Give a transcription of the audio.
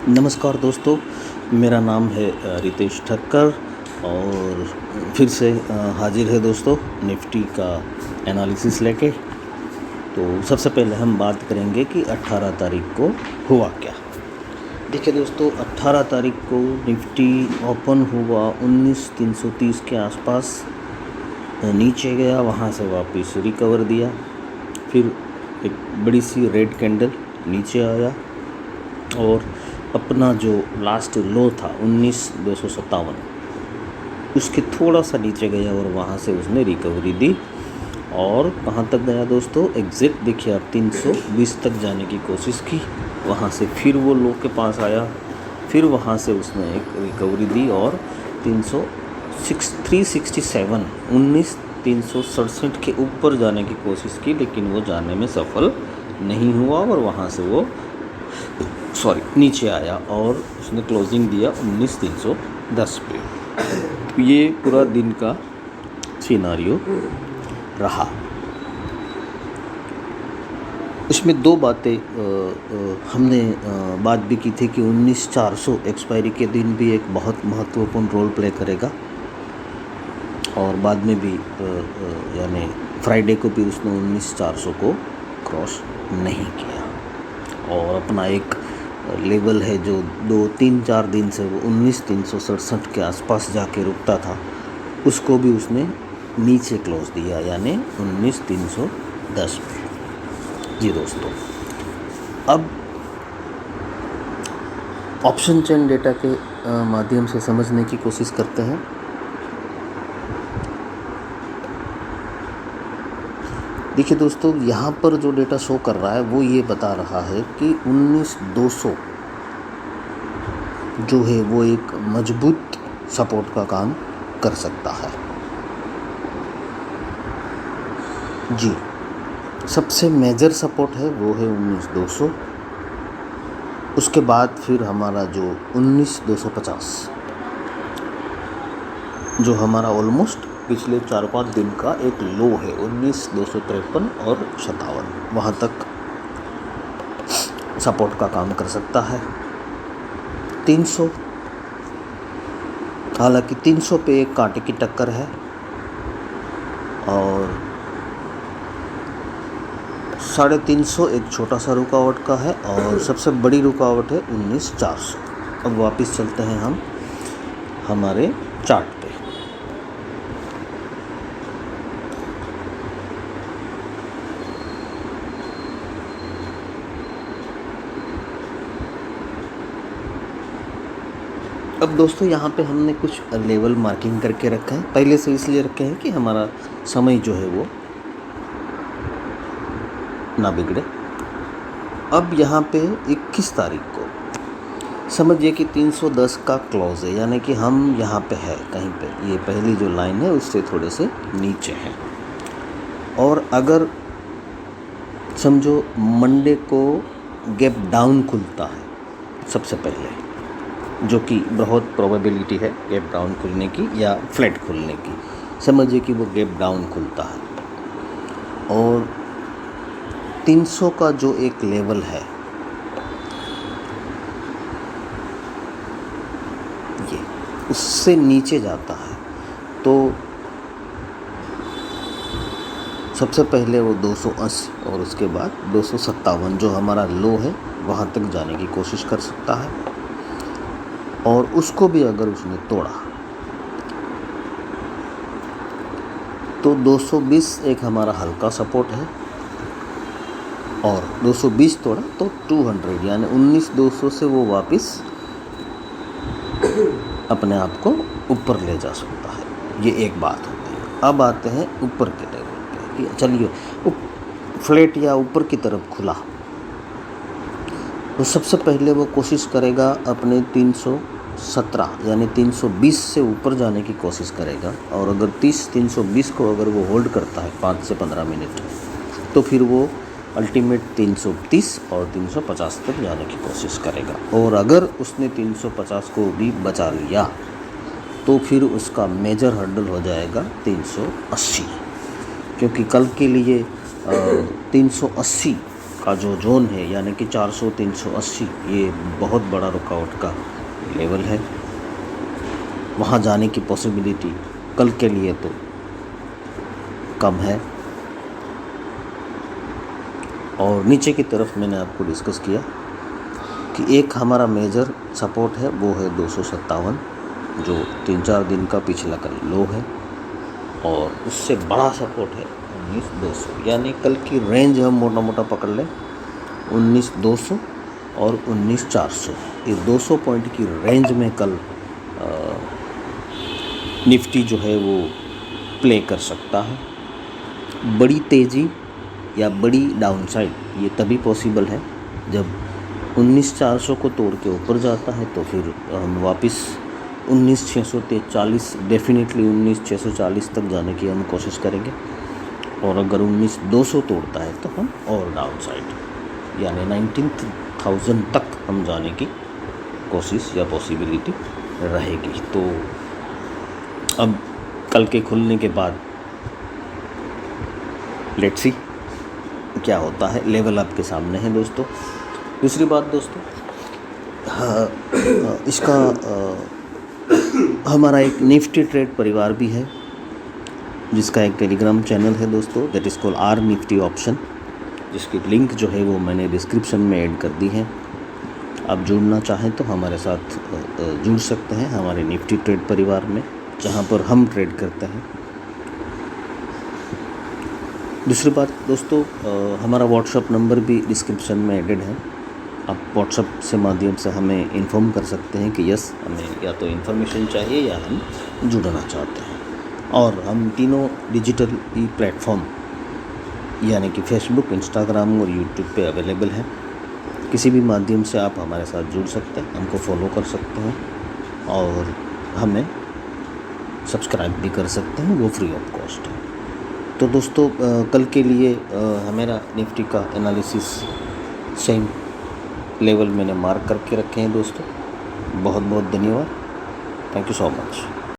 नमस्कार दोस्तों, मेरा नाम है रितेश ठक्कर और फिर से हाजिर है दोस्तों निफ्टी का एनालिसिस लेके। तो सबसे पहले हम बात करेंगे कि 18 तारीख को हुआ क्या। देखिए दोस्तों, 18 तारीख को निफ्टी ओपन हुआ 19,330 के आसपास, नीचे गया, वहाँ से वापस रिकवर दिया, फिर एक बड़ी सी रेड कैंडल नीचे आया और अपना जो लास्ट लो था 19,257 उसके थोड़ा सा नीचे गया और वहाँ से उसने रिकवरी दी। और कहाँ तक गया दोस्तों, एग्ज़ैक्ट देखिए आप 320 तक जाने की कोशिश की, वहाँ से फिर वो लो के पास आया, फिर वहाँ से उसने एक रिकवरी दी और 367 19,367 के ऊपर जाने की कोशिश की, लेकिन वो जाने में सफल नहीं हुआ और वहाँ से वो नीचे आया और उसने क्लोजिंग दिया 19,310 पे। ये पूरा दिन का सिनारियो रहा। इसमें दो बातें हमने बात भी की थी कि 19,400 एक्सपायरी के दिन भी एक बहुत महत्वपूर्ण रोल प्ले करेगा और बाद में भी यानी फ्राइडे को भी उसने 19,400 को क्रॉस नहीं किया और अपना एक लेवल है जो 2-3-4 दिन से वो 19,367 के आसपास जाके रुकता था, उसको भी उसने नीचे क्लोज दिया यानी 19,310 पे। जी दोस्तों, अब ऑप्शन चेन डेटा के माध्यम से समझने की कोशिश करते हैं। देखिए दोस्तों, यहाँ पर जो डेटा शो कर रहा है वो ये बता रहा है कि 19,200 जो है वो एक मजबूत सपोर्ट का काम कर सकता है। जी, सबसे मेजर सपोर्ट है वो है 19,200, उसके बाद फिर हमारा जो 19,250 जो हमारा ऑलमोस्ट पिछले 4-5 दिन का एक लो है 19,253 और 57, वहाँ तक सपोर्ट का काम कर सकता है। 300, हालांकि 300 पे एक कांटे की टक्कर है और 350 एक छोटा सा रुकावट का है और सबसे बड़ी रुकावट है 19,400। अब वापस चलते हैं हम हमारे चार्ट पे। अब दोस्तों, यहाँ पे हमने कुछ लेवल मार्किंग करके रखा है, पहले से इसलिए रखे हैं कि हमारा समय जो है वो ना बिगड़े। अब यहाँ पे 21 तारीख को समझिए कि 310 का क्लोज है, यानी कि हम यहाँ पे है कहीं पे, ये पहली जो लाइन है उससे थोड़े से नीचे है। और अगर समझो मंडे को गैप डाउन खुलता है सबसे पहले, जो कि बहुत प्रोबेबिलिटी है गैप डाउन खुलने की या फ्लैट खुलने की, समझिए कि वो गैप डाउन खुलता है और 300 का जो एक लेवल है ये उससे नीचे जाता है, तो सबसे पहले वो 280 और उसके बाद 257 जो हमारा लो है वहाँ तक जाने की कोशिश कर सकता है। और उसको भी अगर उसने तोड़ा तो 220 एक हमारा हल्का सपोर्ट है और 220 तोड़ा तो 200 यानी 19,200 से वो वापस अपने आप को ऊपर ले जा सकता है। ये एक बात होती है। अब आते हैं ऊपर के लेवल पे कि चलिए फ्लैट या ऊपर की तरफ खुला, तो सबसे पहले वो कोशिश करेगा अपने 317 यानी 320 से ऊपर जाने की कोशिश करेगा और अगर 320 को अगर वो होल्ड करता है 5 से 15 मिनट, तो फिर वो अल्टीमेट 330 और 350 तक जाने की कोशिश करेगा। और अगर उसने 350 को भी बचा लिया तो फिर उसका मेजर हर्डल हो जाएगा 380, क्योंकि कल के लिए 380 का जो जोन है यानी कि 400 380, ये बहुत बड़ा रुकावट का लेवल है। वहाँ जाने की पॉसिबिलिटी कल के लिए तो कम है। और नीचे की तरफ मैंने आपको डिस्कस किया कि एक हमारा मेजर सपोर्ट है, वो है 257, जो 3-4 दिन का पिछला कल लो है। और उससे बड़ा सपोर्ट है 19,200, यानी कल की रेंज हम मोटा मोटा पकड़ लें 19,200 और 19,400। ये 200 पॉइंट की रेंज में कल निफ्टी जो है वो प्ले कर सकता है। बड़ी तेज़ी या बड़ी डाउनसाइड ये तभी पॉसिबल है जब 19,400 को तोड़ के ऊपर जाता है, तो फिर हम वापस 19,640, डेफिनेटली 19,640 तक जाने की हम कोशिश करेंगे। और अगर 19,200 तोड़ता है तो हम और डाउन साइड यानी 19,000 तक हम जाने की कोशिश या पॉसिबिलिटी रहेगी। तो अब कल के खुलने के बाद लेट्स सी क्या होता है। लेवल आपके सामने है दोस्तों। दूसरी बात दोस्तों, इसका हमारा एक निफ्टी ट्रेड परिवार भी है, जिसका एक टेलीग्राम चैनल है दोस्तों, that is called our Nifty option, जिसकी लिंक जो है वो मैंने डिस्क्रिप्शन में ऐड कर दी है। आप जुड़ना चाहें तो हमारे साथ जुड़ सकते हैं हमारे निफ्टी ट्रेड परिवार में, जहां पर हम ट्रेड करते हैं। दूसरी बात दोस्तों, हमारा व्हाट्सएप नंबर भी डिस्क्रिप्शन में एडेड है। आप व्हाट्सएप से माध्यम से हमें इन्फॉर्म कर सकते हैं कि यस, हमें या तो इन्फॉर्मेशन चाहिए या हम जुड़ना चाहते हैं। और हम तीनों डिजिटल ई प्लेटफॉर्म यानी कि फेसबुक, इंस्टाग्राम और यूट्यूब पे अवेलेबल है। किसी भी माध्यम से आप हमारे साथ जुड़ सकते हैं, हमको फॉलो कर सकते हैं और हमें सब्सक्राइब भी कर सकते हैं, वो फ्री ऑफ कॉस्ट है। तो दोस्तों, कल के लिए हमारा निफ्टी का एनालिसिस सेम लेवल मैंने मार्क करके रखे हैं दोस्तों। बहुत बहुत धन्यवाद। Thank you so much.